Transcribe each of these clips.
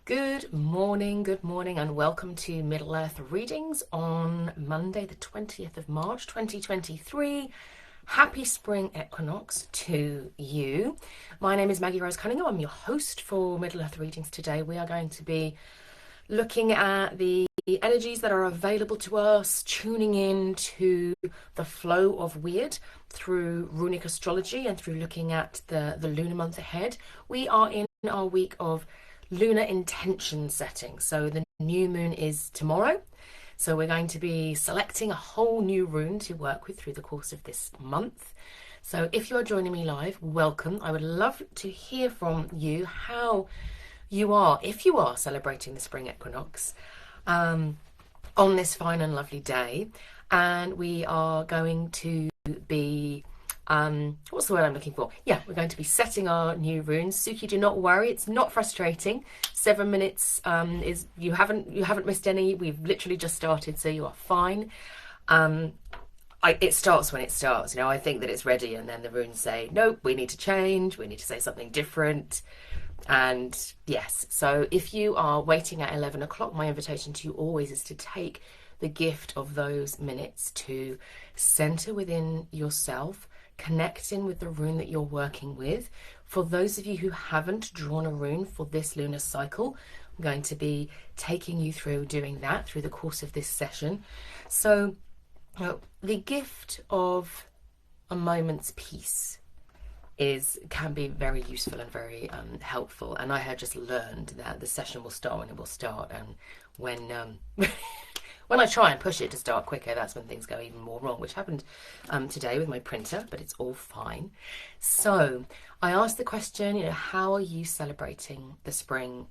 Good morning, and welcome to Middle Earth readings on Monday, the 20th of March, 2023. Happy spring equinox to you. My name is Maggie Rose Cunningham. I'm your host for Middle Earth readings today. We are going to be looking at the energies that are available to us, tuning in to the flow of weird through runic astrology and through looking at the lunar month ahead. We are in our week of lunar intention setting. So the new moon is tomorrow. So we're going to be selecting a whole new rune to work with through the course of this month. So if you are joining me live, welcome. I would love to hear from you how you are, if you are celebrating the spring equinox on this fine and lovely day. And we are going to be what's the word I'm looking for? Yeah, we're going to be setting our new runes. Suki, do not worry, it's not frustrating. 7 minutes is you haven't missed any. We've literally just started, so you are fine. It starts when it starts. You know, I think that it's ready, and then the runes say, nope, we need to change. We need to say something different. And yes, so if you are waiting at 11 o'clock, my invitation to you always is to take the gift of those minutes to center within yourself, connect in with the rune that you're working with. For those of you who haven't drawn a rune for this lunar cycle, I'm going to be taking you through doing that through the course of this session. So the gift of a moment's peace can be very useful and very helpful. And I had just learned that the session will start when it will start, and when when I try and push it to start quicker, that's when things go even more wrong, which happened today with my printer, but it's all fine. So I asked the question, how are you celebrating the spring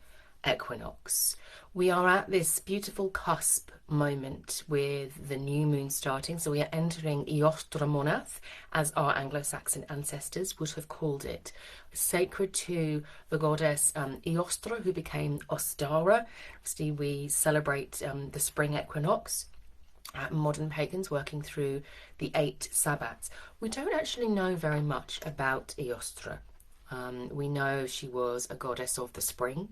equinox? We are at this beautiful cusp moment with the new moon starting. So we are entering Eostremonath, as our Anglo-Saxon ancestors would have called it, sacred to the goddess Eostre, who became Ostara. Obviously, we celebrate the spring equinox. Modern pagans working through the 8 Sabbats. We don't actually know very much about Eostre. We know she was a goddess of the spring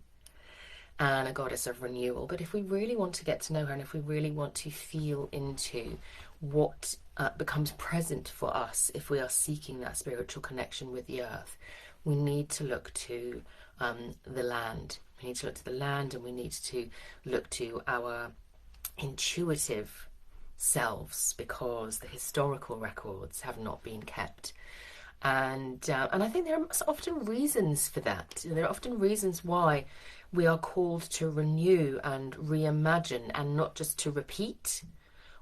and a goddess of renewal. But if we really want to get to know her, and if we really want to feel into what becomes present for us if we are seeking that spiritual connection with the earth, we need to look to the land. We need to look to the land, and we need to look to our intuitive selves, because the historical records have not been kept. And I think there are often reasons for that. There are often reasons why we are called to renew and reimagine, and not just to repeat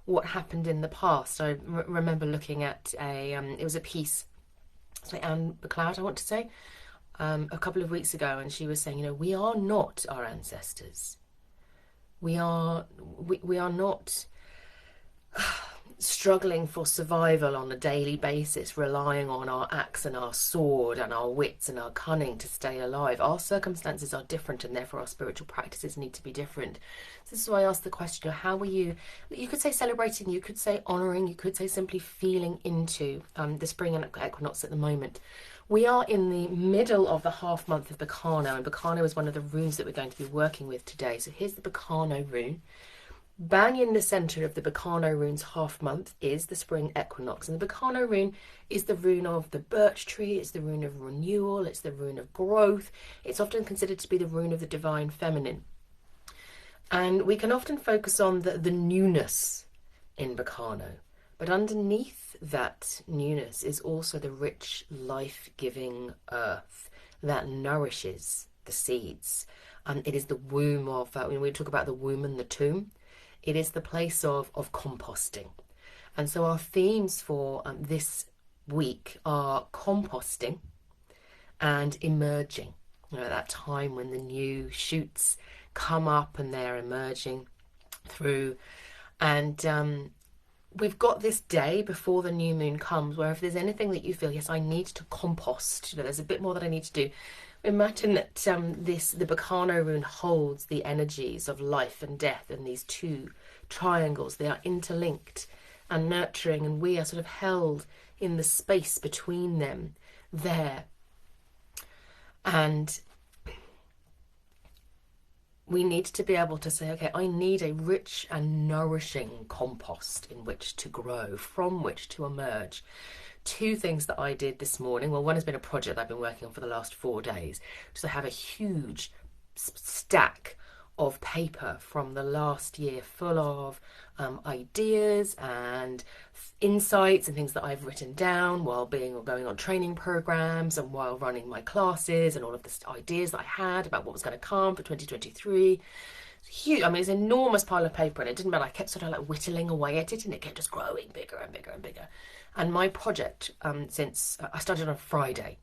what happened in the past. I remember looking at it was a piece, Anne McLeod, I want to say, a couple of weeks ago, and she was saying, we are not our ancestors. We are not struggling for survival on a daily basis, relying on our axe and our sword and our wits and our cunning to stay alive. Our circumstances are different, and therefore our spiritual practices need to be different. So this is why I asked the question, how are you? You could say celebrating, you could say honouring, you could say simply feeling into the spring equinox at the moment. We are in the middle of the half month of Berkano, and Berkano is one of the runes that we're going to be working with today. So here's the Berkano rune. Bang in the centre of the Berkano rune's half month is the spring equinox. And the Berkano rune is the rune of the birch tree, it's the rune of renewal, it's the rune of growth. It's often considered to be the rune of the divine feminine. And we can often focus on the newness in Berkano. But underneath that newness is also the rich, life-giving earth that nourishes the seeds. It is the womb of, when we talk about the womb and the tomb, it is the place of composting. And so our themes for this week are composting and emerging. That time when the new shoots come up and they're emerging through. And we've got this day before the new moon comes where if there's anything that you feel, yes, I need to compost, there's a bit more that I need to do. Imagine that the Berkano rune holds the energies of life and death in these two triangles. They are interlinked and nurturing, and we are sort of held in the space between them there. And we need to be able to say, okay, I need a rich and nourishing compost in which to grow, from which to emerge. Two things that I did this morning. Well, one has been a project I've been working on for the last 4 days. So I have a huge stack of paper from the last year full of ideas and insights and things that I've written down while going on training programs and while running my classes, and all of the ideas that I had about what was going to come for 2023. Huge. I mean, it's an enormous pile of paper, and it didn't matter. I kept sort of like whittling away at it, and it kept just growing bigger and bigger and bigger. And my project, since I started on Friday,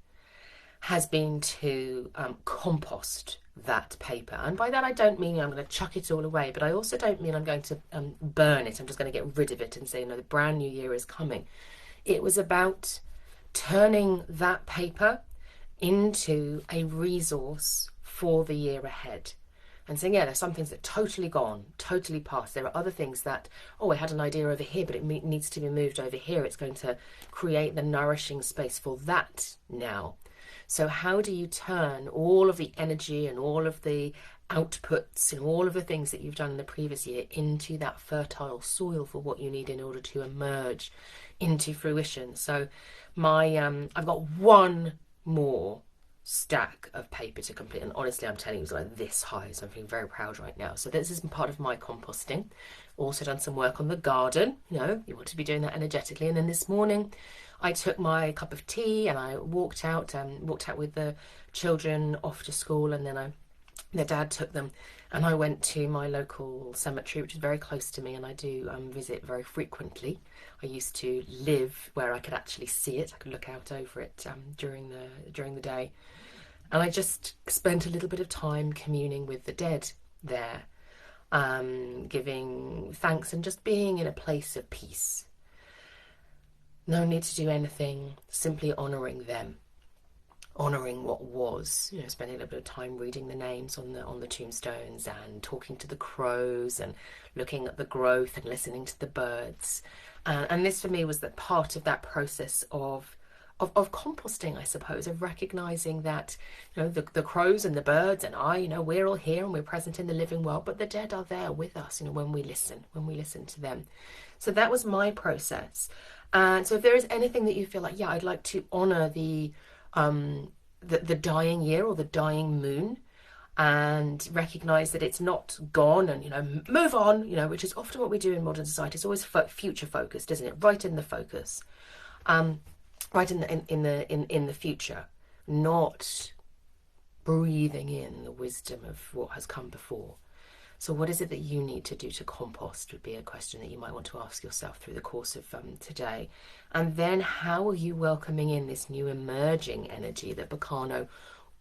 has been to compost that paper. And by that I don't mean I'm going to chuck it all away, but I also don't mean I'm going to burn it. I'm just going to get rid of it and say, no, the brand new year is coming. It was about turning that paper into a resource for the year ahead. And saying, yeah, there's some things that are totally gone, totally past. There are other things that, oh, I had an idea over here, but it needs to be moved over here. It's going to create the nourishing space for that now. So how do you turn all of the energy and all of the outputs and all of the things that you've done in the previous year into that fertile soil for what you need in order to emerge into fruition? So I've got one more stack of paper to complete, and honestly I'm telling you, it was like this high, so I'm feeling very proud right now. So this is part of my composting. Also done some work on the garden. You want to be doing that energetically. And then this morning I took my cup of tea and I walked out with the children off to school, and then their dad took them, and I went to my local cemetery, which is very close to me, and I do visit very frequently. I used to live where I could actually see it. I could look out over it during the day, and I just spent a little bit of time communing with the dead there, giving thanks and just being in a place of peace. No need to do anything, simply honouring them, honouring what was. Spending a little bit of time reading the names on the tombstones and talking to the crows and looking at the growth and listening to the birds. And this for me was that part of that process of composting, I suppose, of recognising that the crows and the birds and I, we're all here and we're present in the living world, but the dead are there with us, when we listen to them. So that was my process. And so if there is anything that you feel like, yeah, I'd like to honour the dying year or the dying moon, and recognise that it's not gone, and move on, which is often what we do in modern society. It's always future focused, isn't it? Right in the focus, right in the future, not breathing in the wisdom of what has come before. So what is it that you need to do to compost would be a question that you might want to ask yourself through the course of today. And then how are you welcoming in this new emerging energy that Berkano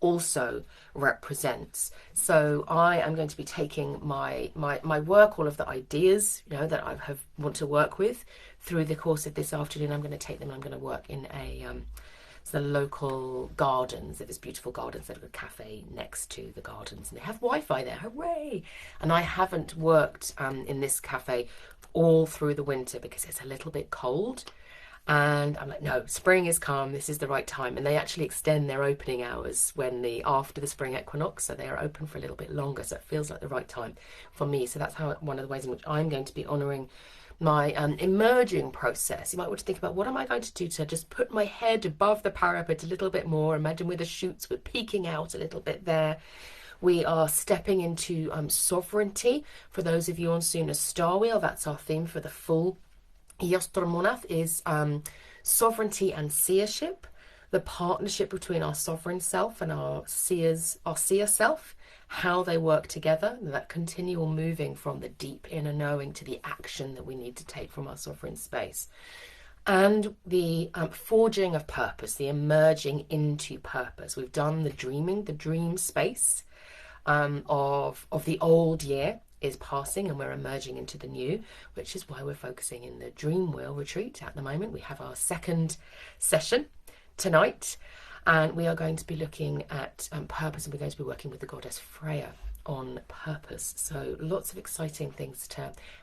also represents? So I am going to be taking my work, all of the ideas that I want to work with through the course of this afternoon. I'm going to take them and I'm going to work in the local gardens. There's beautiful gardens. There's a cafe next to the gardens, and they have Wi-Fi there. Hooray! And I haven't worked in this cafe all through the winter because it's a little bit cold. And I'm like, no, spring is come. This is the right time. And they actually extend their opening hours after the spring equinox, so they are open for a little bit longer. So it feels like the right time for me. So that's one of the ways in which I'm going to be honouring my emerging process. You might want to think about, what am I going to do to just put my head above the parapet a little bit more? Imagine with the shoots, we're peeking out a little bit there. We are stepping into sovereignty. For those of you on Suna's Star Wheel, that's our theme for the full Eostremonath, is sovereignty and seership, the partnership between our sovereign self and our seer self, how they work together, that continual moving from the deep inner knowing to the action that we need to take from our sovereign space. And the forging of purpose, the emerging into purpose. We've done the dreaming, the dream space of the old year is passing, and we're emerging into the new, which is why we're focusing in the Dream Wheel retreat at the moment. We have our second session tonight, and we are going to be looking at purpose, and we're going to be working with the goddess Freya on purpose. So lots of exciting things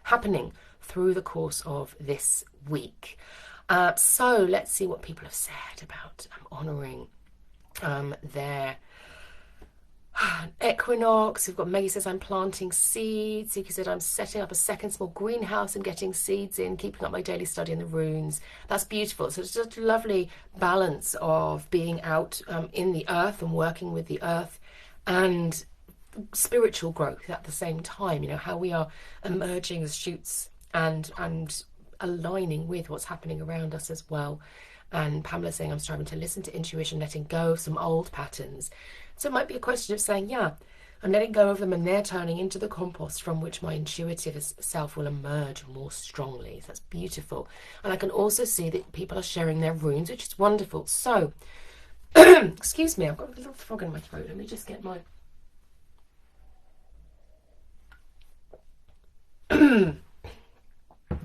happening through the course of this week. So let's see what people have said about honouring their equinox. We've got Maggie says, I'm planting seeds. Siki said, I'm setting up a second small greenhouse and getting seeds in, keeping up my daily study in the runes. That's beautiful. So it's just a lovely balance of being out in the earth and working with the earth, and spiritual growth at the same time. You know, how we are emerging as shoots and aligning with what's happening around us as well. And Pamela saying, I'm starting to listen to intuition, letting go of some old patterns. So it might be a question of saying, yeah, I'm letting go of them and they're turning into the compost from which my intuitive self will emerge more strongly. So that's beautiful. And I can also see that people are sharing their runes, which is wonderful. So, excuse me, I've got a little frog in my throat. Let me just get my...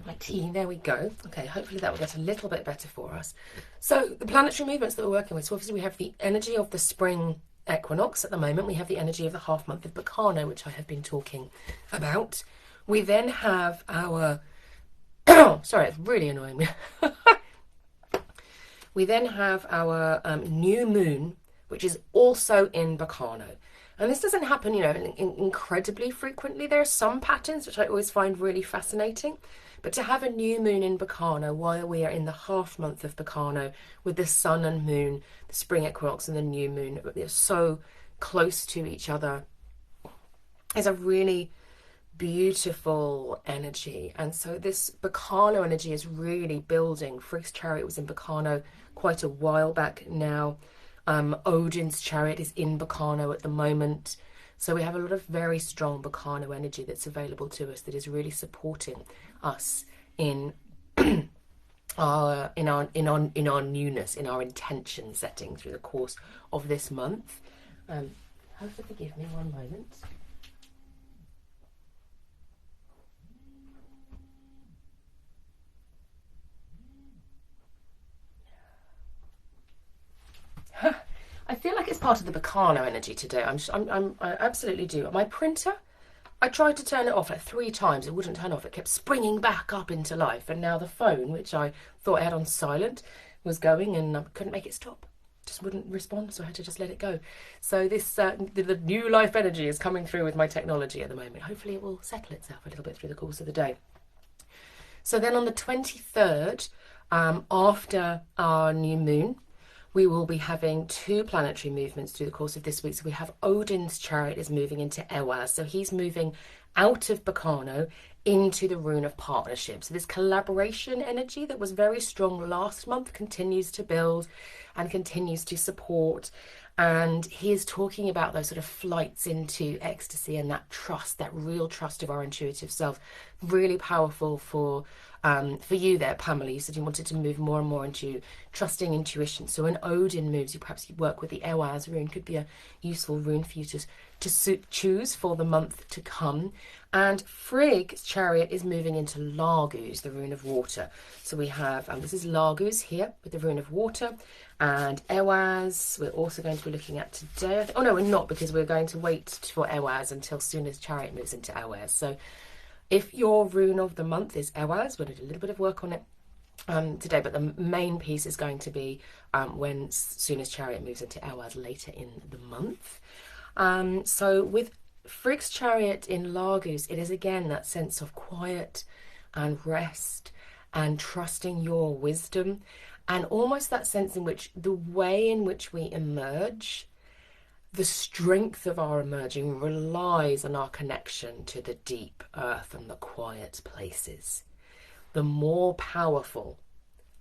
my tea, there we go. Okay, hopefully that will get a little bit better for us. So the planetary movements that we're working with, so obviously we have the energy of the spring equinox at the moment. We have the energy of the half month of Berkano, which I have been talking about. We then have our sorry, it's really annoying me. We then have our new moon, which is also in Berkano. And this doesn't happen, you know, incredibly frequently. There are some patterns which I always find really fascinating. But to have a new moon in Berkano while we are in the half month of Berkano with the sun and moon, the spring equinox and the new moon, they're so close to each other, is a really beautiful energy. And so this Berkano energy is really building. Frigg's chariot was in Berkano quite a while back now. Odin's chariot is in Berkano at the moment. So we have a lot of very strong Berkano energy that's available to us that is really supporting us in our newness, in our intention setting through the course of this month. Have to forgive me one moment. I feel like it's part of the Berkano energy today. I absolutely do. My printer, I tried to turn it off like 3 times. It wouldn't turn off. It kept springing back up into life. And now the phone, which I thought I had on silent, was going, and I couldn't make it stop. Just wouldn't respond, so I had to just let it go. So this the new life energy is coming through with my technology at the moment. Hopefully it will settle itself a little bit through the course of the day. So then on the 23rd, after our new moon, we will be having 2 planetary movements through the course of this week. So we have Odin's chariot is moving into Eostremonath. So he's moving out of Berkano into the rune of partnership. So this collaboration energy that was very strong last month continues to build and continues to support. And he is talking about those sort of flights into ecstasy and that trust, that real trust of our intuitive self. Really powerful for you there, Pamela. You said you wanted to move more and more into trusting intuition. So when Odin moves, you work with the Eostremonath rune. Could be a useful rune for you to choose for the month to come. And Frigg's chariot is moving into Laguz, the rune of water. So we have, this is Laguz here with the rune of water. And Eostremonath, we're also going to be looking at today. Oh no, we're not, because we're going to wait for Eostremonath until soon as chariot moves into Eostremonath. So if your rune of the month is Eostremonath, we'll do a little bit of work on it today, but the main piece is going to be when soon as chariot moves into Eostremonath later in the month. So with Frigg's chariot in Laguz, it is again that sense of quiet and rest and trusting your wisdom, and almost that sense in which the way in which we emerge, the strength of our emerging relies on our connection to the deep earth and the quiet places. The more powerful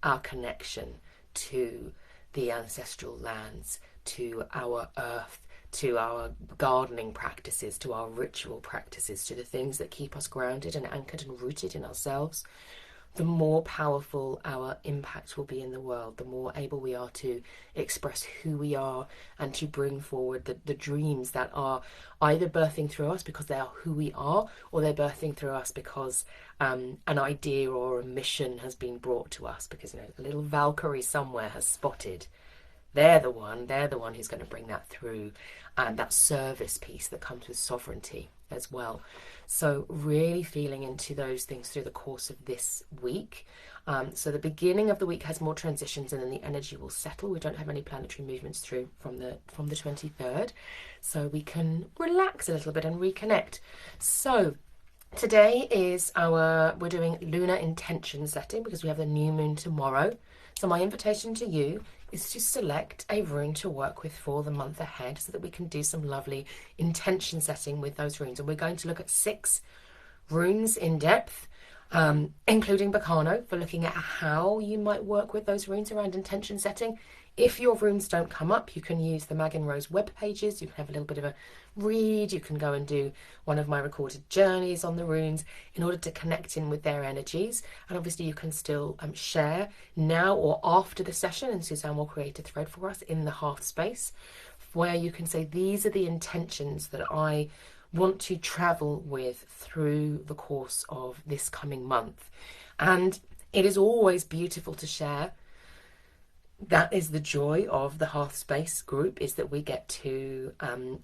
our connection to the ancestral lands, to our earth, to our gardening practices, to our ritual practices, to the things that keep us grounded and anchored and rooted in ourselves, the more powerful our impact will be in the world, the more able we are to express who we are and to bring forward the dreams that are either birthing through us because they are who we are, or they're birthing through us because an idea or a mission has been brought to us, because, you know, a little Valkyrie somewhere has spotted They're the one who's going to bring that through, and that service piece that comes with sovereignty as well. So really feeling into those things through the course of this week. So the beginning of the week has more transitions, and then the energy will settle. We don't have any planetary movements through from the 23rd, so we can relax a little bit and reconnect. So today is we're doing lunar intention setting because we have the new moon tomorrow. So my invitation to you is to select a rune to work with for the month ahead so that we can do some lovely intention setting with those runes. And we're going to look at 6 runes in depth, including Berkano, for looking at how you might work with those runes around intention setting. If your runes don't come up, you can use the Mag and Rose web pages. You can have a little bit of a read. You can go and do one of my recorded journeys on the runes in order to connect in with their energies. And obviously you can still share now or after the session, and Suzanne will create a thread for us in the hearth space where you can say, these are the intentions that I want to travel with through the course of this coming month. And it is always beautiful to share. That is the joy of the Hearth Space group, is that we get to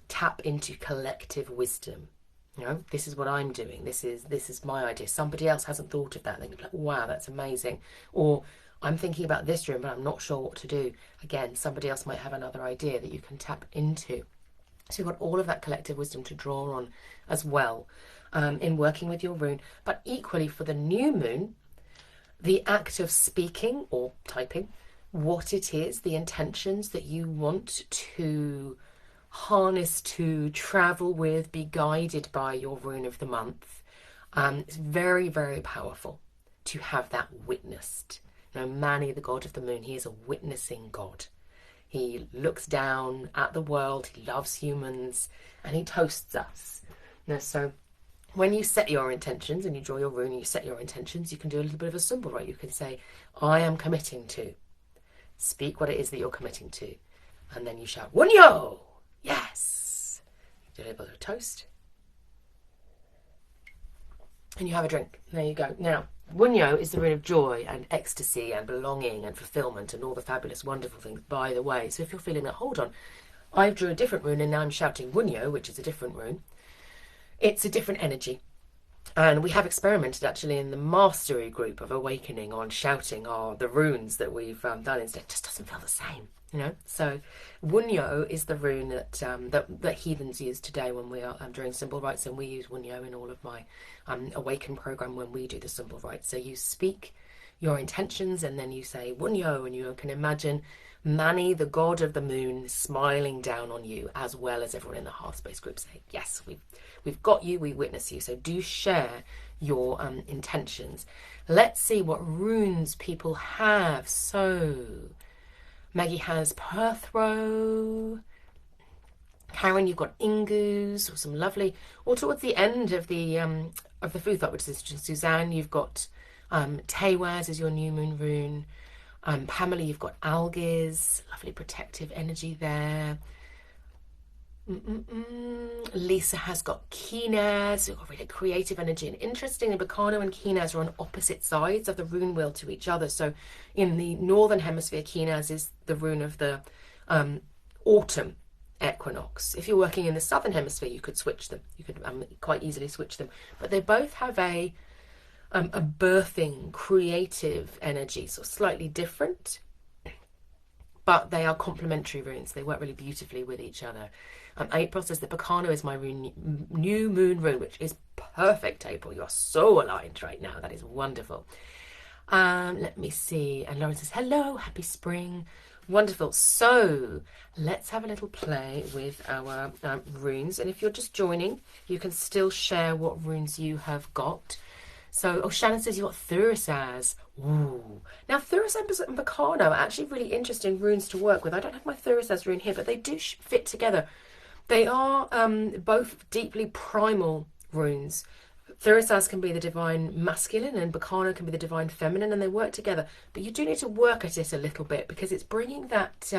tap into collective wisdom. You know, this is what I'm doing. This is my idea. Somebody else hasn't thought of that. They'd be like, wow, that's amazing. Or I'm thinking about this room, but I'm not sure what to do. Again, somebody else might have another idea that you can tap into. So you've got all of that collective wisdom to draw on as well in working with your rune. But equally for the new moon, the act of speaking or typing what it is, the intentions that you want to harness, to travel with, be guided by your rune of the month. It's very, very powerful to have that witnessed. You know, Mani, the god of the moon, he is a witnessing god. He looks down at the world, he loves humans, and he toasts us. Now, so when you set your intentions and you draw your rune and you set your intentions, you can do a little bit of a symbol, right? You can say, I am committing to. Speak what it is that you're committing to. And then you shout, Wunyo! Yes! Do a little bit of a toast. And you have a drink. There you go. Now, Wunyo is the rune of joy and ecstasy and belonging and fulfillment and all the fabulous, wonderful things, by the way. So if you're feeling that, hold on, I drew a different rune and now I'm shouting Wunyo, which is a different rune, it's a different energy. And we have experimented actually in the mastery group of awakening on shouting the runes that we've done instead. It just doesn't feel the same, you know. So Wunyo is the rune that heathens use today when we are doing symbol rites, and we use Wunyo in all of my awaken program when we do the symbol rites. So you speak your intentions and then you say Wunyo, and you can imagine Mani, the god of the moon, smiling down on you, as well as everyone in the Hearth Space group saying, yes, we've got you, we witness you. So do share your intentions. Let's see what runes people have. So Maggie has Perthrow. Karen, you've got Inguz, or some lovely, or towards the end of the food thought, which is Suzanne, you've got Tewaz is your new moon rune. Pamela, you've got Algiz, lovely protective energy there. Lisa has got Kinaz, you've got really creative energy. And interestingly, Berkano and Kinaz are on opposite sides of the rune wheel to each other. So in the northern hemisphere, Kinaz is the rune of the autumn equinox. If you're working in the southern hemisphere, you could switch them. You could quite easily switch them. But they both have a birthing, creative energy, so slightly different, but they are complementary runes. They work really beautifully with each other. April says that Berkano is my new moon rune, which is perfect, April. You are so aligned right now. That is wonderful. Let me see. And Lauren says, hello, happy spring. Wonderful. So let's have a little play with our runes. And if you're just joining, you can still share what runes you have got. So, Shannon says you've got Thurisaz. Ooh. Now, Thurisaz and Berkano are actually really interesting runes to work with. I don't have my Thurisaz rune here, but they do fit together. They are both deeply primal runes. Thurisaz can be the divine masculine and Berkano can be the divine feminine, and they work together. But you do need to work at it a little bit because it's bringing that,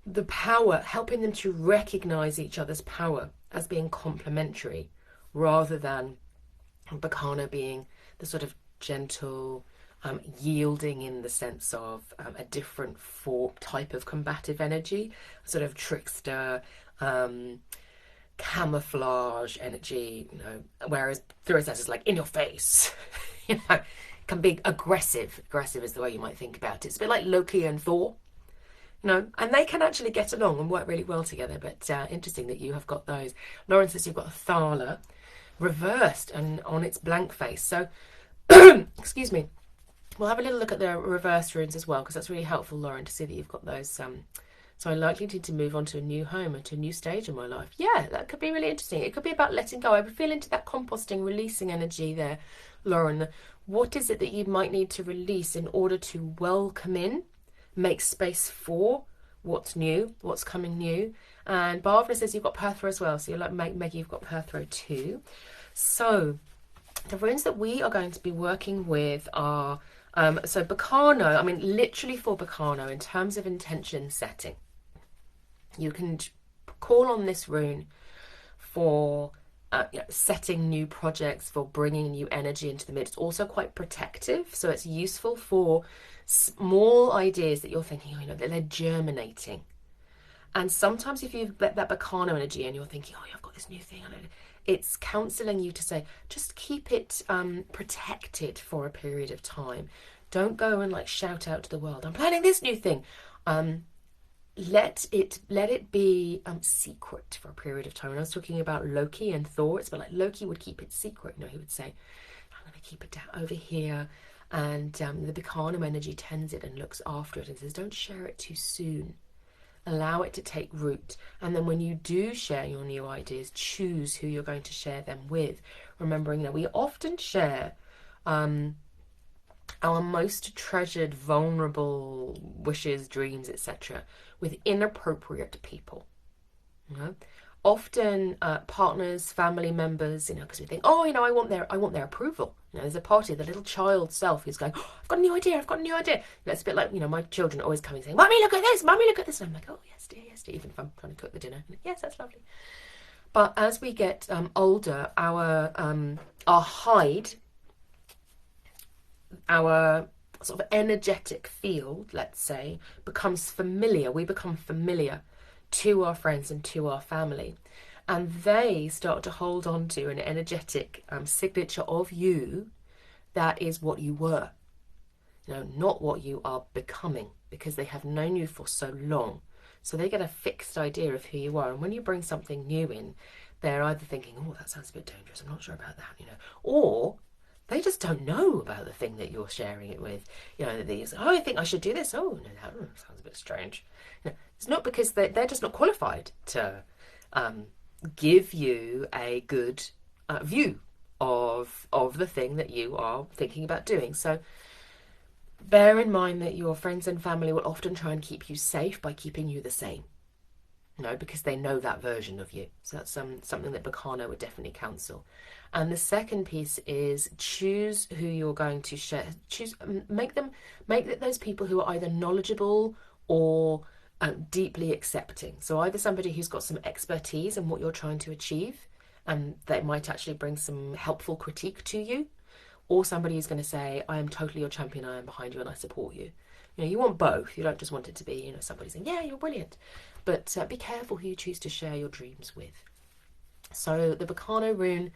the power, helping them to recognise each other's power as being complementary rather than Berkano being the sort of gentle, yielding in the sense of a different type of combative energy, sort of trickster, camouflage energy, whereas Thurisaz is like in your face, can be aggressive. Aggressive is the way you might think about it. It's a bit like Loki and Thor, and they can actually get along and work really well together. But interesting that you have got those. Lauren says you've got a Thala reversed and on its blank face. So, excuse me. We'll have a little look at the reverse runes as well, because that's really helpful, Lauren, to see that you've got those. So I'm likely to move on to a new home and to a new stage in my life. Yeah, that could be really interesting. It could be about letting go. I would feel into that composting, releasing energy there, Lauren. What is it that you might need to release in order to welcome in, make space for what's new, what's coming new? And Barbara says you've got Perthro as well. So you're like Maggie, you've got Perthro too. So the runes that we are going to be working with are, so Berkano, I mean, literally for Berkano, in terms of intention setting, you can call on this rune for setting new projects, for bringing new energy into the mid. It's also quite protective, so it's useful for small ideas that you're thinking, that they're germinating. And sometimes if you've let that Berkano energy and you're thinking, I've got this new thing, it's counselling you to say, just keep it protected for a period of time. Don't go and shout out to the world, I'm planning this new thing. Let it be secret for a period of time. When I was talking about Loki and Thor, it's like Loki would keep it secret. He would say, I'm going to keep it down over here. And the Berkano energy tends it and looks after it and says, don't share it too soon. Allow it to take root. And then when you do share your new ideas, choose who you're going to share them with. Remembering that we often share our most treasured, vulnerable wishes, dreams, etc. with inappropriate people. Often partners, family members, because we think, I want their approval. There's a part of the little child self who's going, I've got a new idea. It's a bit like, my children are always coming saying, Mummy, look at this, Mummy, look at this. And I'm like, oh, yes, dear, even if I'm trying to cook the dinner. Yes, that's lovely. But as we get older, our hide, our sort of energetic field, let's say, becomes familiar. We become familiar to our friends and to our family. And they start to hold on to an energetic signature of you that is what you were. Not what you are becoming, because they have known you for so long. So they get a fixed idea of who you are. And when you bring something new in, they're either thinking, oh, that sounds a bit dangerous, I'm not sure about that, or they just don't know about the thing that you're sharing it with. They say, I think I should do this. Oh, no, that sounds a bit strange. It's not because they're just not qualified to give you a good view of the thing that you are thinking about doing. So bear in mind that your friends and family will often try and keep you safe by keeping you the same. Because they know that version of you. So that's something that Berkano would definitely counsel. And the second piece is choose who you're going to share. Make those people who are either knowledgeable or deeply accepting. So either somebody who's got some expertise in what you're trying to achieve, and they might actually bring some helpful critique to you, or somebody who's going to say, I am totally your champion, I am behind you and I support you. You want both. You don't just want it to be, somebody saying, yeah, you're brilliant. But be careful who you choose to share your dreams with. So the Berkano rune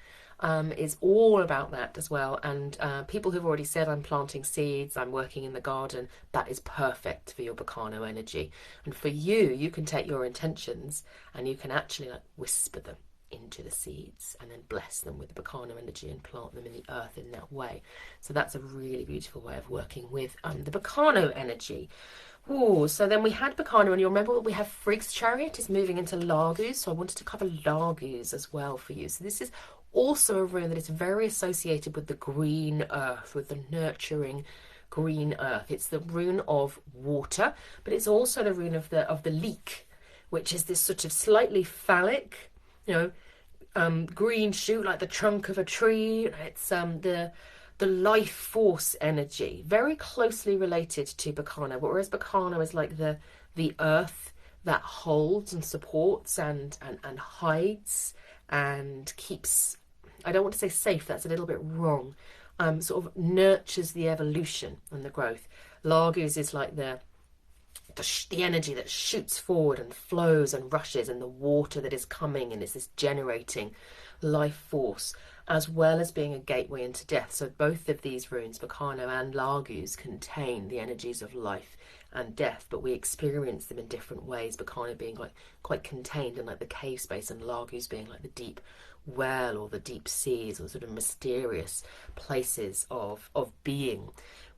is all about that as well. And people who've already said, I'm planting seeds, I'm working in the garden, that is perfect for your Berkano energy. And for you, you can take your intentions and you can actually whisper them into the seeds and then bless them with the Berkano energy and plant them in the earth in that way. So that's a really beautiful way of working with the Berkano energy. Ooh, so then we had Berkano, and you'll remember we have Frigg's Chariot is moving into Laguz, so I wanted to cover Laguz as well for you. So this is also a rune that is very associated with the green earth, with the nurturing green earth. It's the rune of water, but it's also the rune of the leek, which is this sort of slightly phallic, green shoot like the trunk of a tree. It's the life force energy, very closely related to Berkano, whereas Berkano is like the earth that holds and supports and hides and keeps, I don't want to say safe, that's a little bit wrong, sort of nurtures the evolution and the growth. Laguz is like the energy that shoots forward and flows and rushes, and the water that is coming and is this generating life force, as well as being a gateway into death. So both of these runes, Berkano and Laguz, contain the energies of life and death, but we experience them in different ways. Berkano being like quite contained in like the cave space, and Laguz being like the deep well or the deep seas or sort of mysterious places of being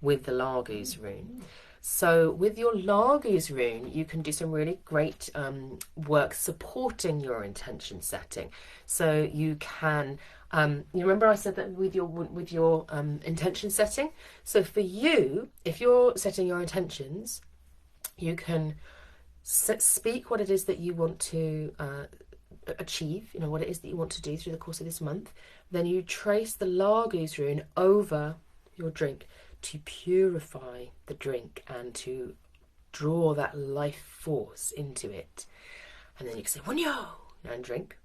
with the Laguz rune. So with your Laguz rune, you can do some really great work supporting your intention setting. So you can, you remember I said that with your intention setting. So for you, if you're setting your intentions, you can speak what it is that you want to achieve. You know what it is that you want to do through the course of this month. Then you trace the Laguz rune over your drink to purify the drink and to draw that life force into it. And then you can say Wunyo and drink.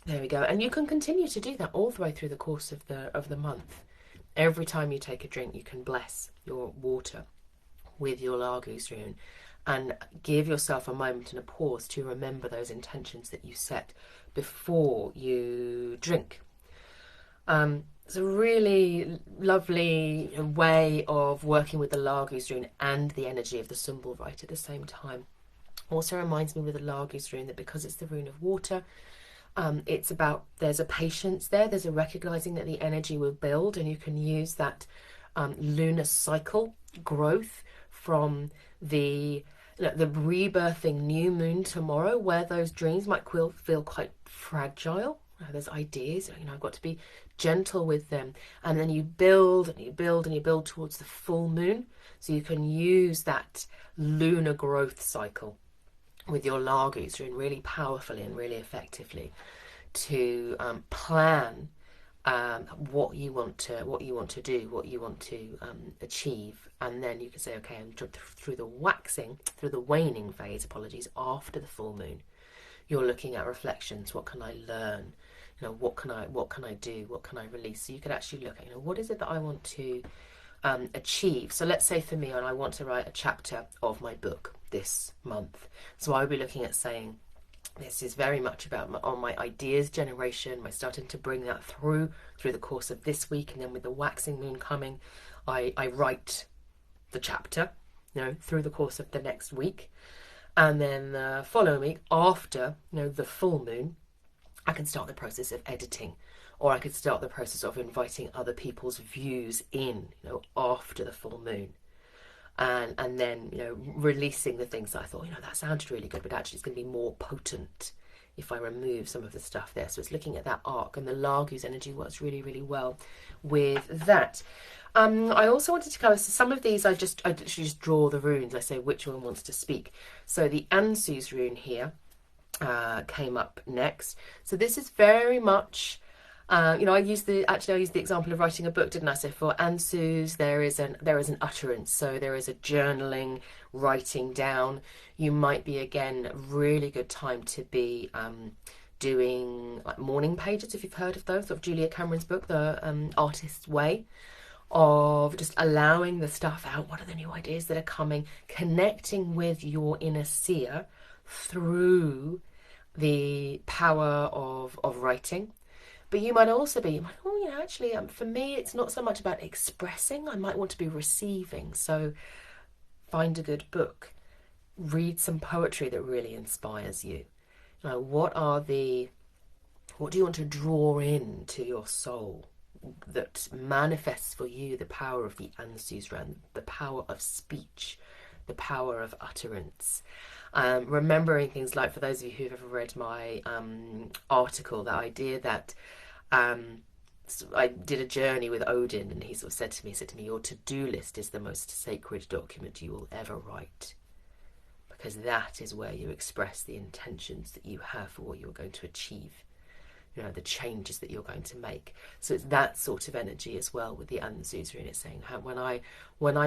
There we go. And you can continue to do that all the way through the course of the month. Every time you take a drink, you can bless your water with your Laguz rune and give yourself a moment and a pause to remember those intentions that you set before you drink. It's a really lovely way of working with the Laguz rune and the energy of the symbol right at the same time. Also reminds me with the Laguz rune that because it's the rune of water, it's about, there's a patience there, there's a recognizing that the energy will build, and you can use that lunar cycle growth from the rebirthing new moon tomorrow, where those dreams might feel quite fragile. There's ideas, I've got to be gentle with them, and then you build and you build and you build towards the full moon. So you can use that lunar growth cycle with your Laguz rune really powerfully and really effectively to plan what you want to do, what you want to achieve, and then you can say, okay, and through the waning phase, after the full moon, you're looking at reflections. What can I learn? What can I do? What can I release? So you could actually look at, what is it that I want to achieve? So let's say for me, and I want to write a chapter of my book this month. So I would be looking at saying, this is very much about my ideas generation, my starting to bring that through the course of this week, and then with the waxing moon coming, I write the chapter, through the course of the next week. And then the following week, after the full moon, I can start the process of editing, or I could start the process of inviting other people's views in, after the full moon. And then, releasing the things that I thought, that sounded really good, but actually it's going to be more potent if I remove some of the stuff there. So it's looking at that arc, and the Laguz energy works really, really well with that. I also wanted to cover some of these. I literally just draw the runes. I say which one wants to speak. So the Ansuz rune here came up next. So this is very much, I used the example of writing a book, didn't I? So for Ansuz, there is an utterance. So there is a journaling, writing down. You might be, again, a really good time to be doing like morning pages, if you've heard of those, of Julia Cameron's book, The Artist's Way, of just allowing the stuff out. What are the new ideas that are coming? Connecting with your inner seer through the power of writing. But you might also be, for me, it's not so much about expressing. I might want to be receiving. So find a good book. Read some poetry that really inspires you. What do you want to draw into your soul that manifests for you the power of the Ansuz rune, the power of speech, the power of utterance? Remembering things like, for those of you who've ever read my article, the idea that I did a journey with Odin, and he sort of said to me, your to-do list is the most sacred document you will ever write, because that is where you express the intentions that you have for what you're going to achieve, the changes that you're going to make. So it's that sort of energy as well with the Ansuz rune. It's saying when I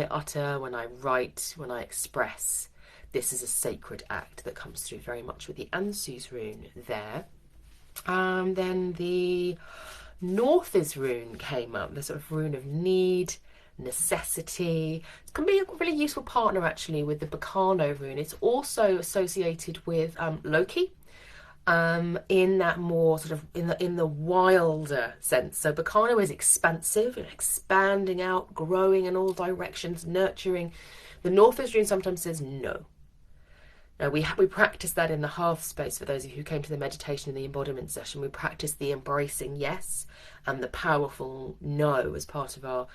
utter, when I write, when I express, this is a sacred act that comes through very much with the Ansuz rune there. Then the Nauthiz rune came up, the sort of rune of need, necessity. It can be a really useful partner actually with the Berkano rune. It's also associated with Loki, in that more sort of in the wilder sense. So Berkano is expansive and expanding out, growing in all directions, nurturing. The Nauthiz rune sometimes says no. Now we practice that in the half space. For those of you who came to the meditation and the embodiment session, we practice the embracing yes and the powerful no as part of our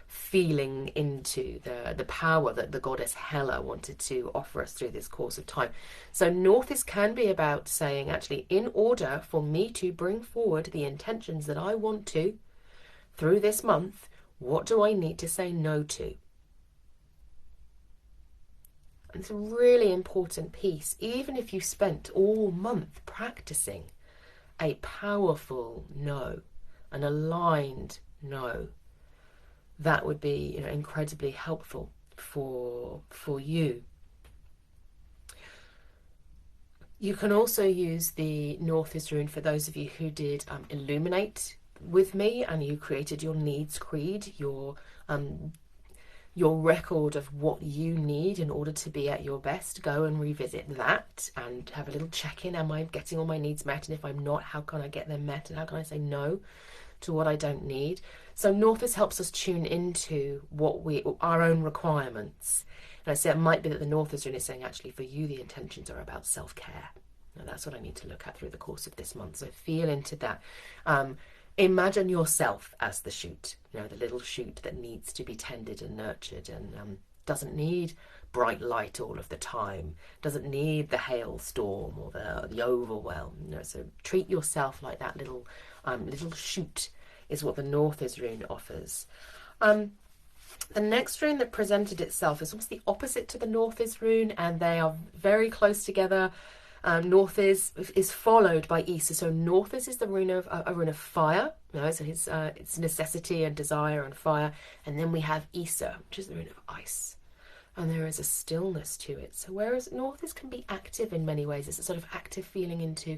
feeling into the power that the goddess Hela wanted to offer us through this course of time. So Nauthiz can be about saying, actually, in order for me to bring forward the intentions that I want to through this month, what do I need to say no to? It's a really important piece, even if you spent all month practicing a powerful no, an aligned no. That would be, incredibly helpful for you. You can also use the Nauthiz rune for those of you who did illuminate with me and you created your needs creed, your record of what you need in order to be at your best. Go and revisit that and have a little check-in. Am I getting all my needs met? And if I'm not, how can I get them met? And how can I say no to what I don't need? So Nauthiz helps us tune into our own requirements. And I say it might be that the Nauthiz rune is saying, actually, for you, the intentions are about self-care. Now that's what I need to look at through the course of this month. So feel into that. Imagine yourself as the shoot, the little shoot that needs to be tended and nurtured and doesn't need bright light all of the time, doesn't need the hailstorm or the overwhelm. So treat yourself like that little shoot is what the Nauthiz rune offers. The next rune that presented itself is almost the opposite to the Nauthiz rune, and they are very close together. Nauthiz is followed by Eostre. So Nauthiz is the rune of a rune of fire. So it's necessity and desire and fire. And then we have Eostre, which is the rune of ice. And there is a stillness to it. So whereas Nauthiz can be active in many ways, it's a sort of active feeling into,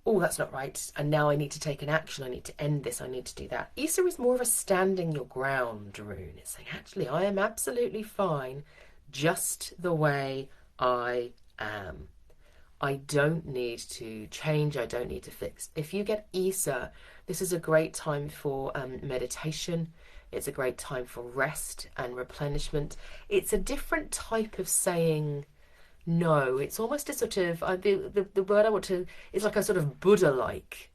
oh, that's not right, and now I need to take an action, I need to end this, I need to do that. Eostre is more of a standing your ground rune. It's saying, actually, I am absolutely fine just the way I am. I don't need to change, I don't need to fix. If you get Eostre, this is a great time for meditation. It's a great time for rest and replenishment. It's a different type of saying no. It's almost a sort of, the word I want to, is like a sort of Buddha-like.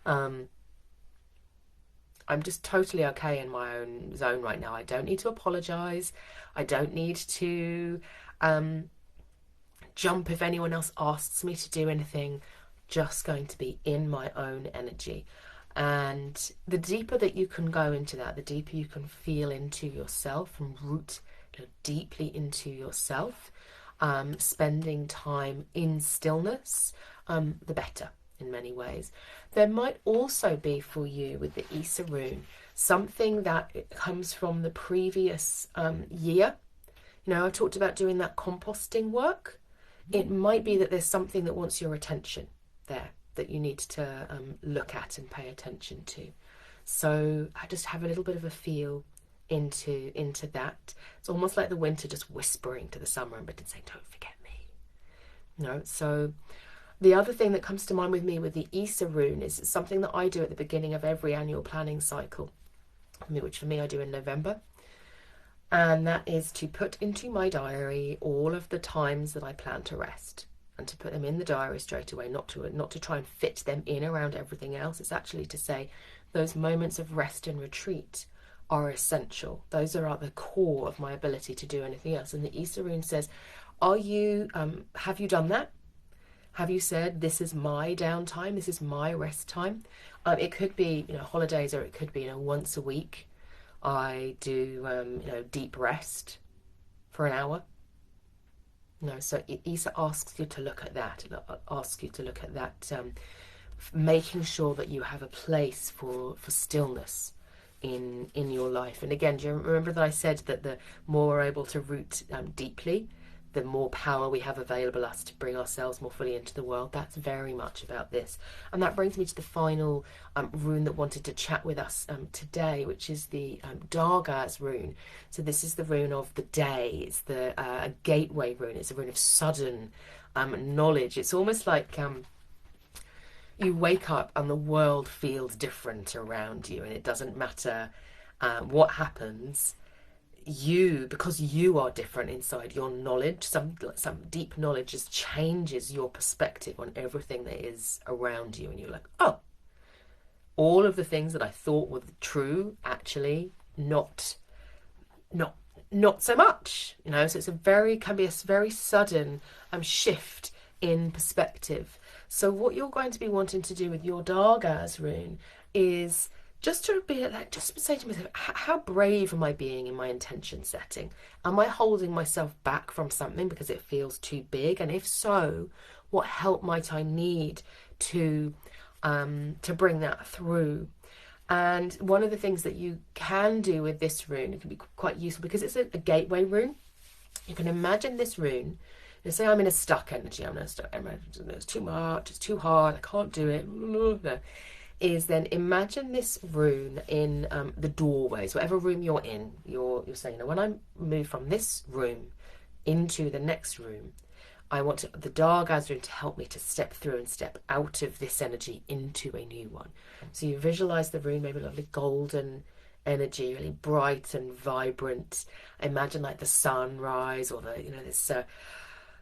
I'm just totally okay in my own zone right now. I don't need to apologise. I don't need to jump if anyone else asks me to do anything. Just going to be in my own energy. And the deeper that you can go into that, the deeper you can feel into yourself and root deeply into yourself, spending time in stillness, the better in many ways. There might also be for you with the Eostre rune something that comes from the previous year. I talked about doing that composting work. It might be that there's something that wants your attention there that you need to look at and pay attention to. So I just have a little bit of a feel into that. It's almost like the winter just whispering to the summer and saying, don't forget me. So the other thing that comes to mind with me with the Eostre rune is something that I do at the beginning of every annual planning cycle, which for me I do in November. And that is to put into my diary all of the times that I plan to rest, and to put them in the diary straight away, not to try and fit them in around everything else. It's actually to say those moments of rest and retreat are essential. Those are at the core of my ability to do anything else. And the Eostre rune says, have you done that? Have you said, this is my downtime, this is my rest time? It could be, holidays, or it could be, once a week I do, deep rest for an hour. So Eostre asks you to look at that, making sure that you have a place for stillness in your life. And again, do you remember that I said that the more we're able to root deeply, the more power we have available us to bring ourselves more fully into the world. That's very much about this. And that brings me to the final rune that wanted to chat with us today, which is the Dagaz rune. So this is the rune of the day. It's the gateway rune. It's a rune of sudden knowledge. It's almost like you wake up and the world feels different around you, and it doesn't matter what happens. Because you are different inside, your knowledge, some deep knowledge, just changes your perspective on everything that is around you, and you're like, oh, all of the things that I thought were true, actually not so much, you know. So it's can be a very sudden shift in perspective. So what you're going to be wanting to do with your Dagaz rune is just to be like, just say to myself, how brave am I being in my intention setting? Am I holding myself back from something because it feels too big? And if so, what help might I need to bring that through? And one of the things that you can do with this rune, it can be quite useful because it's a gateway rune. You can imagine this rune. You say I'm in a stuck energy. I'm in a stuck energy. It's too much. It's too hard. I can't do it. Is then imagine this rune in the doorways, whatever room you're in. You're saying, when I move from this room into the next room, I want the Dagaz rune to help me to step through and step out of this energy into a new one. So you visualize the room, maybe lovely golden energy, really bright and vibrant. Imagine like the sunrise, or this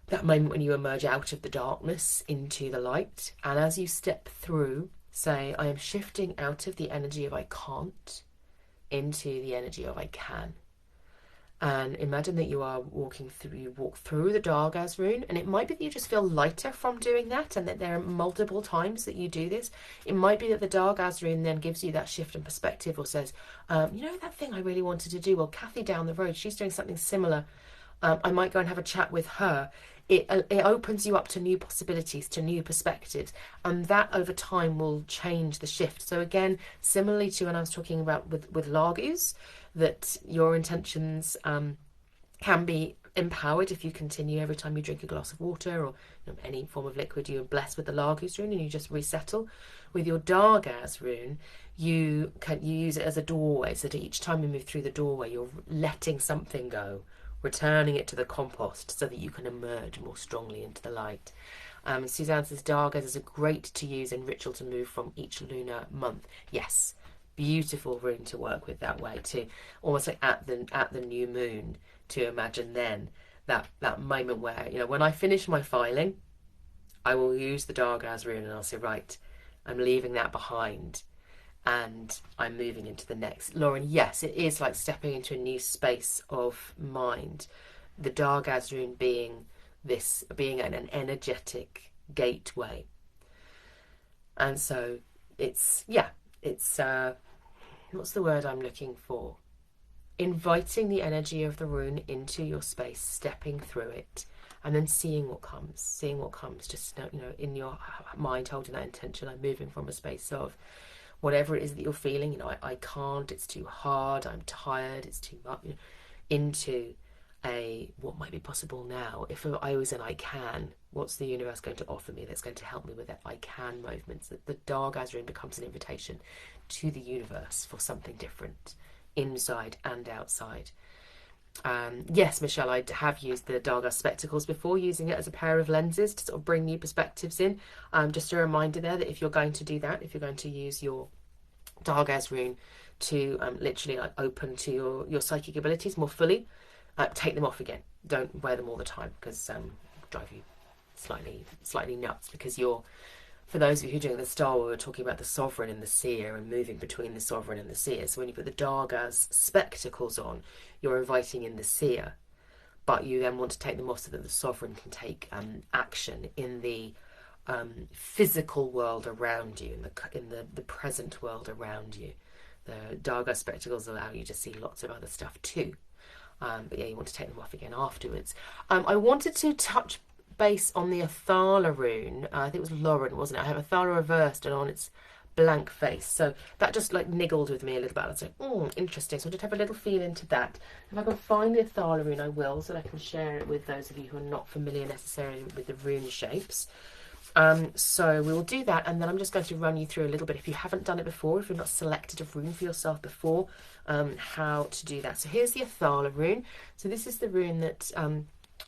that moment when you emerge out of the darkness into the light. And as you step through, say, I am shifting out of the energy of I can't into the energy of I can. And imagine that you walk through the Dagaz rune, and it might be that you just feel lighter from doing that, and that there are multiple times that you do this. It might be that the Dagaz rune then gives you that shift in perspective, or says, that thing I really wanted to do, well, Kathy down the road, she's doing something similar. I might go and have a chat with her. It opens you up to new possibilities, to new perspectives, and that over time will change the shift. So again, similarly to when I was talking about with Laguz, that your intentions can be empowered if you continue every time you drink a glass of water or any form of liquid. You're blessed with the Laguz rune and you just resettle. With your Dagaz rune, you use it as a doorway, so that each time you move through the doorway, you're letting something go, returning it to the compost so that you can emerge more strongly into the light. Suzanne says Dagaz is a great to use in ritual to move from each lunar month. Yes, beautiful rune to work with that way, to almost like at the new moon, to imagine then that moment where, when I finish my filing, I will use the Dagaz rune and I'll say, right, I'm leaving that behind and I'm moving into the next. Lauren, yes, it is like stepping into a new space of mind. The Dagaz rune being an energetic gateway. And so it's what's the word I'm looking for? Inviting the energy of the rune into your space, stepping through it, and then seeing what comes. Just in your mind, holding that intention. I'm moving from a space of whatever it is that you're feeling, I can't, it's too hard, I'm tired, it's too much, into what might be possible now. If I was in I can, what's the universe going to offer me that's going to help me with that I can movements? That the Dagaz rune becomes an invitation to the universe for something different, inside and outside. Yes, Michelle, I have used the Dagaz spectacles before, using it as a pair of lenses to sort of bring new perspectives in. Just a reminder there that if you're going to do that, if you're going to use your Dagaz rune to literally open to your psychic abilities more fully, take them off again. Don't wear them all the time, because drive you slightly nuts, because for those of you who are doing the star, we're talking about the sovereign and the seer and moving between the sovereign and the seer. So when you put the Dagaz spectacles on, you're inviting in the seer, but you then want to take them off so that the sovereign can take action in the physical world around you, in the present world around you. The Dagaz spectacles allow you to see lots of other stuff too. But yeah, you want to take them off again afterwards. I wanted to touch base on the Ostara rune. I think it was Lauren, wasn't it? I have Ostara reversed, and on its blank face. So that just like niggled with me a little bit. I was like, oh, interesting. So I just have a little feel into that. If I can find the Othala rune, I will, so that I can share it with those of you who are not familiar necessarily with the rune shapes. So we will do that, and then I'm just going to run you through a little bit, if you haven't done it before, if you've not selected a rune for yourself before, how to do that. So here's the Othala rune. So this is the rune that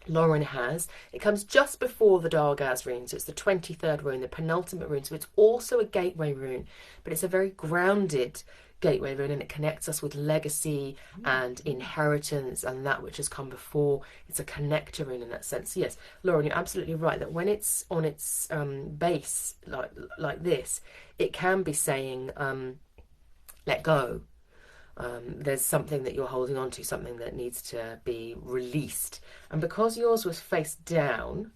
Lauren has. It comes just before the Dagaz rune, so it's the 23rd rune, the penultimate rune. So it's also a gateway rune, but it's a very grounded gateway rune, and it connects us with legacy and inheritance and that which has come before. It's a connector rune in that sense. So yes, Lauren, you're absolutely right that when it's on its base like this, it can be saying let go. There's something that you're holding on to, something that needs to be released. And because yours was face down,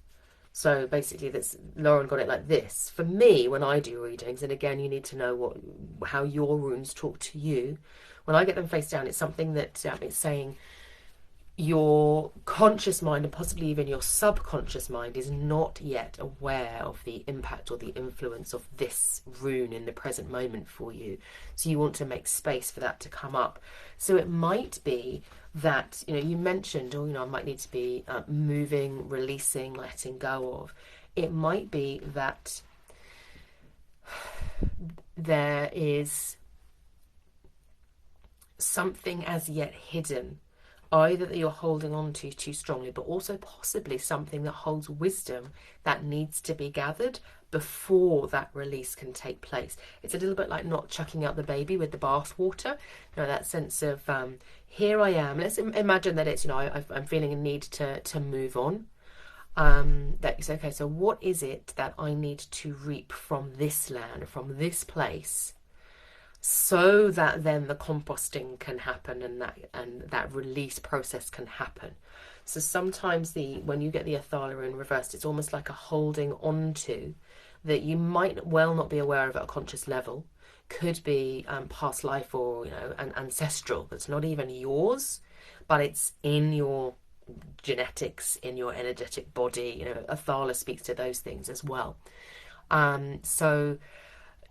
so basically that's Lauren got it like this. For me, when I do readings, and again, you need to know how your runes talk to you. When I get them face down, it's something that it's saying your conscious mind, and possibly even your subconscious mind, is not yet aware of the impact or the influence of this rune in the present moment for you. So you want to make space for that to come up. So it might be that, you mentioned, or, I might need to be moving, releasing, letting go of. It might be that there is something as yet hidden, either that you're holding on to too strongly, but also possibly something that holds wisdom that needs to be gathered before that release can take place. It's a little bit like not chucking out the baby with the bath water. That sense of here I am. Let's imagine that it's, I'm feeling a need to move on. That is okay. So what is it that I need to reap from this land, from this place, so that then the composting can happen and that release process can happen? So sometimes when you get the Othala rune reversed, it's almost like a holding on to that you might well not be aware of at a conscious level. Could be past life or an ancestral that's not even yours, but it's in your genetics, in your energetic body. Othala speaks to those things as well. So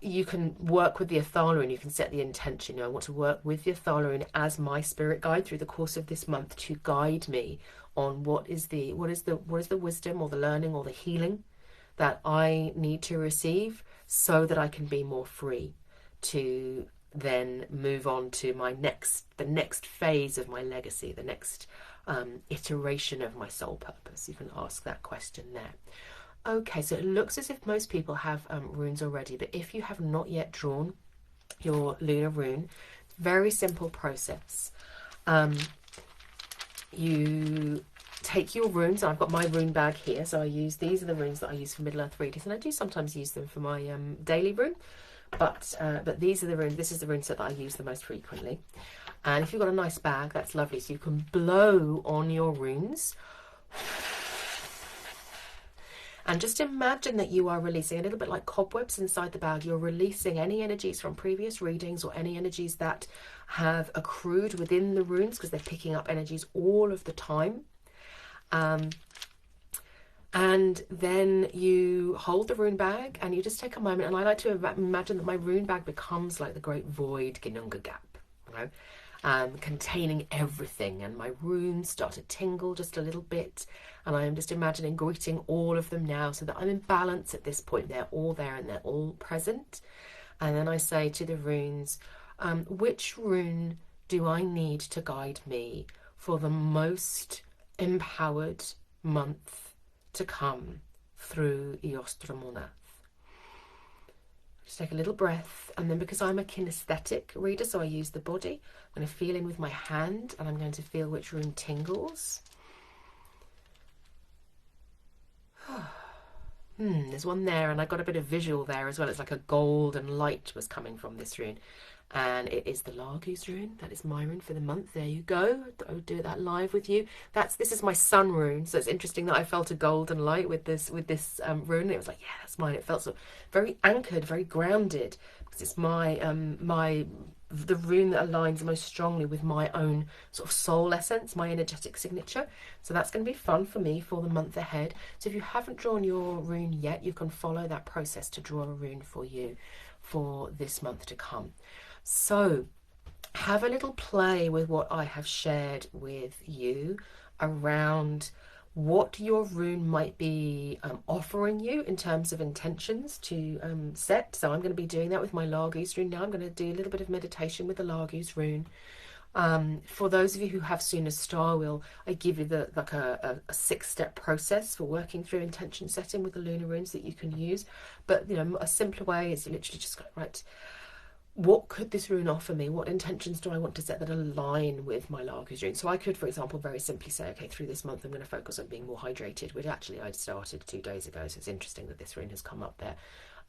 you can work with the Othala rune. You can set the intention. I want to work with the Othala rune as my spirit guide through the course of this month to guide me on what is the wisdom or the learning or the healing that I need to receive, so that I can be more free to then move on to the next phase of my legacy, the next iteration of my soul purpose. You can ask that question there. Okay, so it looks as if most people have runes already, but if you have not yet drawn your lunar rune, very simple process. You take your runes. I've got my rune bag here, so these are the runes that I use for Middle Earth readings, and I do sometimes use them for my daily rune, but these are the runes. This is the rune set that I use the most frequently. And if you've got a nice bag, that's lovely. So you can blow on your runes. And just imagine that you are releasing, a little bit like cobwebs inside the bag, you're releasing any energies from previous readings or any energies that have accrued within the runes, because they're picking up energies all of the time. And then you hold the rune bag and you just take a moment, and I like to imagine that my rune bag becomes like the great void Ginunga gap, containing everything, and my runes start to tingle just a little bit, and I am just imagining greeting all of them now, so that I'm in balance at this point. They're all there and they're all present. And then I say to the runes, which rune do I need to guide me for the most empowered month to come through Eostremonath? Just take a little breath, and then, because I'm a kinesthetic reader, so I use the body, I'm going to feel in with my hand, and I'm going to feel which rune tingles. There's one there, and I got a bit of visual there as well. It's like a golden light was coming from this rune, and it is the Laguz rune. That is my rune for the month. There you go. I'll do that live with you. This is my sun rune, so it's interesting that I felt a golden light with this rune. It was like, yeah, that's mine. It felt so very anchored, very grounded, because it's the rune that aligns most strongly with my own sort of soul essence, my energetic signature. So that's going to be fun for me for the month ahead. So if you haven't drawn your rune yet, you can follow that process to draw a rune for you for this month to come. So have a little play with what I have shared with you around what your rune might be offering you in terms of intentions to set. So I'm going to be doing that with my Laguz rune now. I'm going to do a little bit of meditation with the Laguz rune. For those of you who have Sooner Star Wheel, I give you a 6-step process for working through intention setting with the lunar runes that you can use. But a simpler way is literally just go, right, what could this rune offer me? What intentions do I want to set that align with my Laguz rune? So I could, for example, very simply say, okay, through this month I'm going to focus on being more hydrated, which actually I'd started 2 days ago, so it's interesting that this rune has come up there.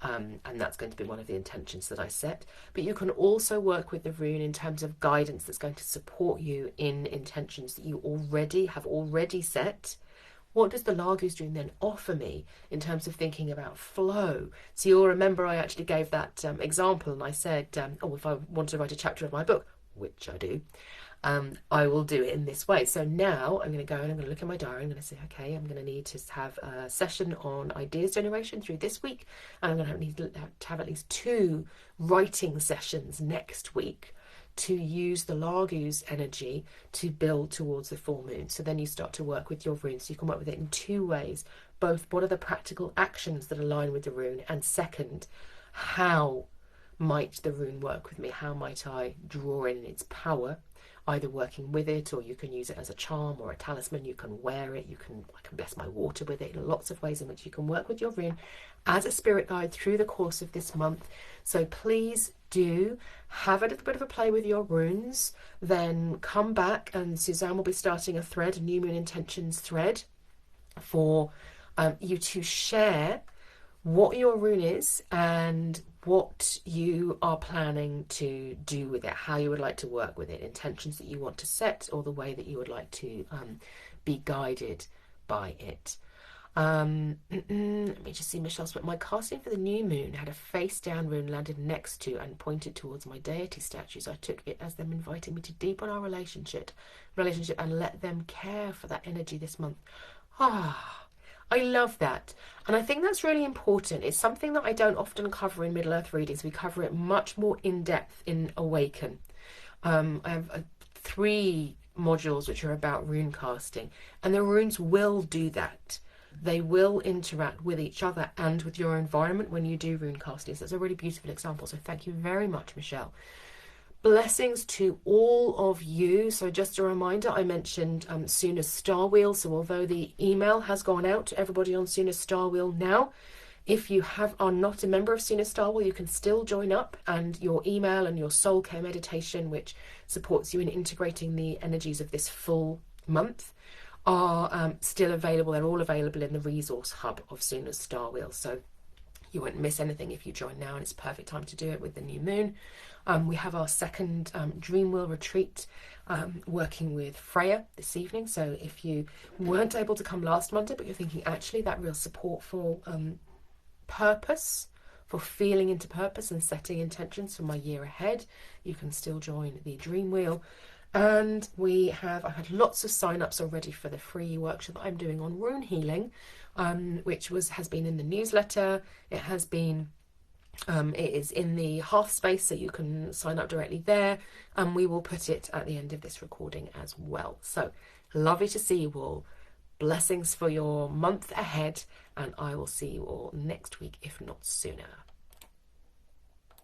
And that's going to be one of the intentions that I set. But you can also work with the rune in terms of guidance that's going to support you in intentions that you have already set. What does the Laguz rune then offer me in terms of thinking about flow? So you'll remember I actually gave that example, and I said, if I want to write a chapter of my book, which I do, I will do it in this way. So now I'm going to go and I'm going to look at my diary. I'm going to say, okay, I'm going to need to have a session on ideas generation through this week, and I'm going to need to have at least 2 writing sessions next week to use the Laguz energy to build towards the full moon. So then you start to work with your rune. So you can work with it in 2 ways. Both, what are the practical actions that align with the rune? And second, how might the rune work with me? How might I draw in its power? Either working with it, or you can use it as a charm or a talisman. You can wear it. I can bless my water with it. Lots of ways in which you can work with your rune as a spirit guide through the course of this month. So please do have a little bit of a play with your runes. Then come back, and Suzanne will be starting a thread, a new moon intentions thread, for you to share what your rune is and what you are planning to do with it, how you would like to work with it, intentions that you want to set, or the way that you would like to be guided by it. Let me just see Michelle's, but my casting for the new moon had a face down rune landed next to and pointed towards my deity statues. I took it as them inviting me to deepen our relationship and let them care for that energy this month. I love that. And I think that's really important. It's something that I don't often cover in Middle Earth readings. We cover it much more in depth in Awaken. I have 3 modules which are about rune casting, and the runes will do that. They will interact with each other and with your environment when you do rune casting. So that's a really beautiful example. So thank you very much, Michelle. Blessings to all of you. So just a reminder, I mentioned Sooner Star Wheel. So although the email has gone out to everybody on Sooner Star Wheel now, if you are not a member of Sooner Star Wheel, you can still join up, and your email and your soul care meditation, which supports you in integrating the energies of this full month, are still available. They're all available in the resource hub of Sooner Star Wheel. So you won't miss anything if you join now, and it's a perfect time to do it with the new moon. We have our second Dream Wheel retreat working with Freya this evening. So if you weren't able to come last Monday, but you're thinking actually that real support for purpose, for feeling into purpose and setting intentions for my year ahead, you can still join the Dream Wheel. And I've had lots of sign-ups already for the free workshop that I'm doing on rune healing, which has been in the newsletter. It is in the Hearth space, so you can sign up directly there, and we will put it at the end of this recording as well. So lovely to see you all. Blessings for your month ahead, and I will see you all next week, if not sooner.